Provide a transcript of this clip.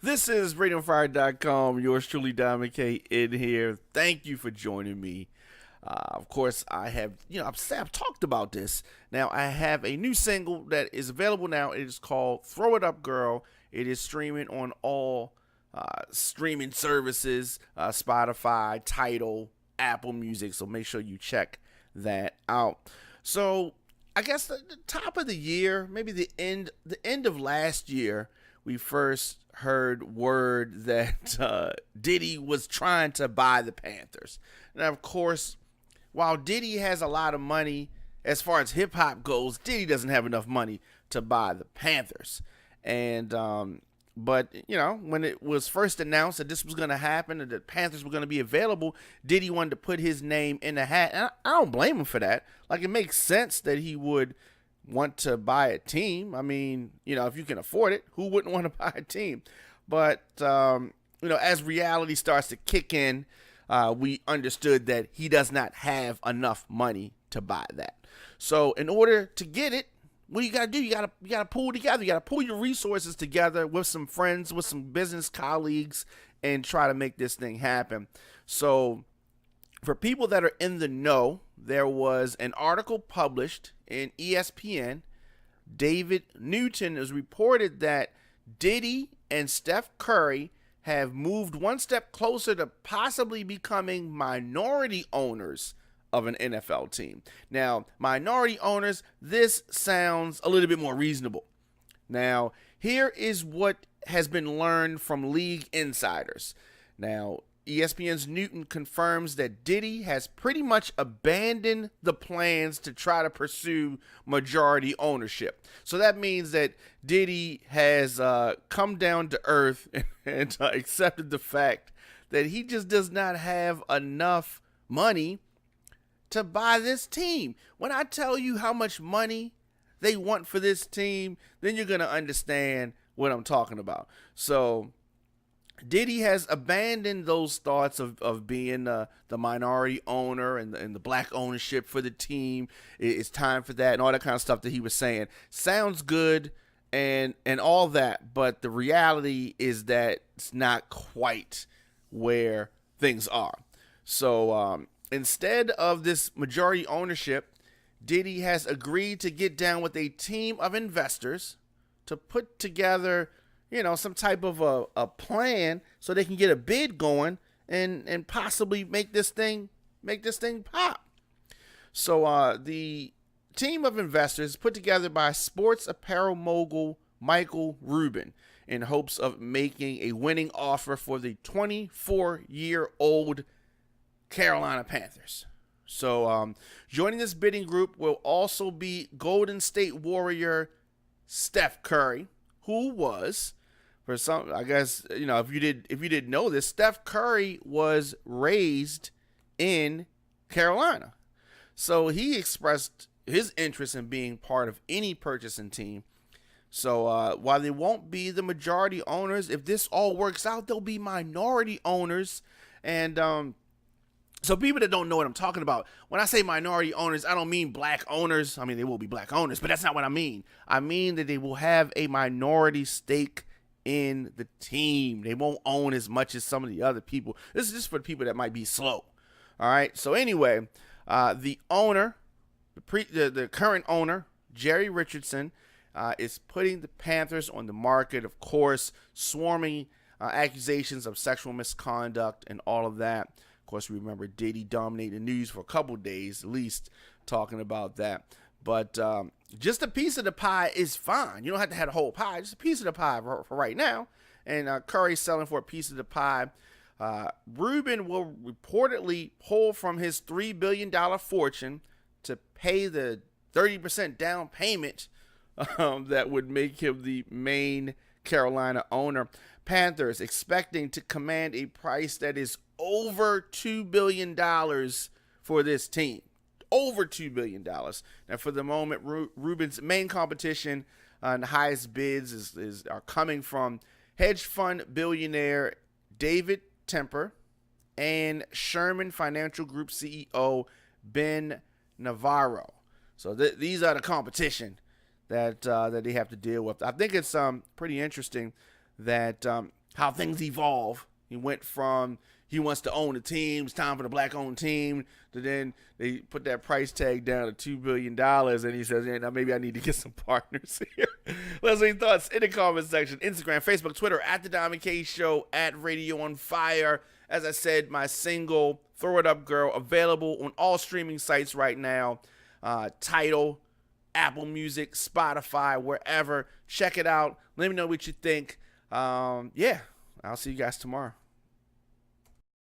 This is RadioFire.com. Yours truly, Diamond K, in here. Thank you for joining me. Of course, I have, I've talked about this. Now, I have a new single that is available now. It is called Throw It Up Girl. It is streaming on all streaming services, Spotify, Tidal, Apple Music. So make sure you check that out. So I guess the top of the year, maybe the end of last year, we first heard word that Diddy was trying to buy the Panthers. Now, of course, while Diddy has a lot of money as far as hip hop goes, Diddy doesn't have enough money to buy the Panthers. And but when it was first announced that this was going to happen and that Panthers were going to be available, Diddy wanted to put his name in the hat. And I don't blame him for that. Like, it makes sense that he would want to buy a team. I mean, if you can afford it, who wouldn't want to buy a team? But as reality starts to kick in, we understood that he does not have enough money to buy that. So in order to get it, what do you gotta do? You gotta pull together. You gotta pull your resources together with some friends, with some business colleagues, and try to make this thing happen. So for people that are in the know, there was an article published in ESPN. David Newton has reported that Diddy and Steph Curry have moved one step closer to possibly becoming minority owners of an NFL team. Now, minority owners, this sounds a little bit more reasonable. Now, here is what has been learned from league insiders. Now, ESPN's Newton confirms that Diddy has pretty much abandoned the plans to try to pursue majority ownership. So that means that Diddy has come down to earth and accepted the fact that he just does not have enough money to buy this team. When I tell you how much money they want for this team, then you're going to understand what I'm talking about. So Diddy has abandoned those thoughts of being the minority owner and the black ownership for the team. It's time for that and all that kind of stuff that he was saying. Sounds good and all that, but the reality is that it's not quite where things are. So instead of this majority ownership, Diddy has agreed to get down with a team of investors to put together some type of a plan so they can get a bid going and possibly make this thing pop. So the team of investors put together by sports apparel mogul Michael Rubin in hopes of making a winning offer for the 24-year-old Carolina Panthers. So joining this bidding group will also be Golden State Warrior Steph Curry, who was, for some, I guess, if you didn't know this, Steph Curry was raised in Carolina. So he expressed his interest in being part of any purchasing team. So while they won't be the majority owners, if this all works out, they'll be minority owners. And so people that don't know what I'm talking about, when I say minority owners, I don't mean black owners. I mean, they will be black owners, but that's not what I mean. I mean that they will have a minority stake in the team. They won't own as much as some of the other people. This is just for the people that might be slow. All right. So anyway, the owner, the current owner, Jerry Richardson, is putting the Panthers on the market. Of course, swarming accusations of sexual misconduct and all of that. Of course, we remember Diddy dominated the news for a couple days, at least, talking about that. But just a piece of the pie is fine. You don't have to have the whole pie. Just a piece of the pie for right now. And Curry's selling for a piece of the pie. Rubin will reportedly pull from his $3 billion fortune to pay the 30% down payment that would make him the main Carolina owner. Panthers expecting to command a price that is over $2 billion for this team. Over $2 billion. Now, for the moment, Rubin's main competition and the highest bids are coming from hedge fund billionaire David Temper and Sherman Financial Group CEO Ben Navarro. So these are the competition that they have to deal with. I think it's pretty interesting that how things evolve. He went from he wants to own the team, it's time for the black-owned team, to then they put that price tag down to $2 billion, and he says, yeah, now maybe I need to get some partners here. Let us know your thoughts in the comment section. Instagram, Facebook, Twitter, at The Diamond K Show, at Radio on Fire. As I said, my single, Throw It Up Girl, available on all streaming sites right now. Tidal, Apple Music, Spotify, wherever. Check it out. Let me know what you think. Yeah, I'll see you guys tomorrow.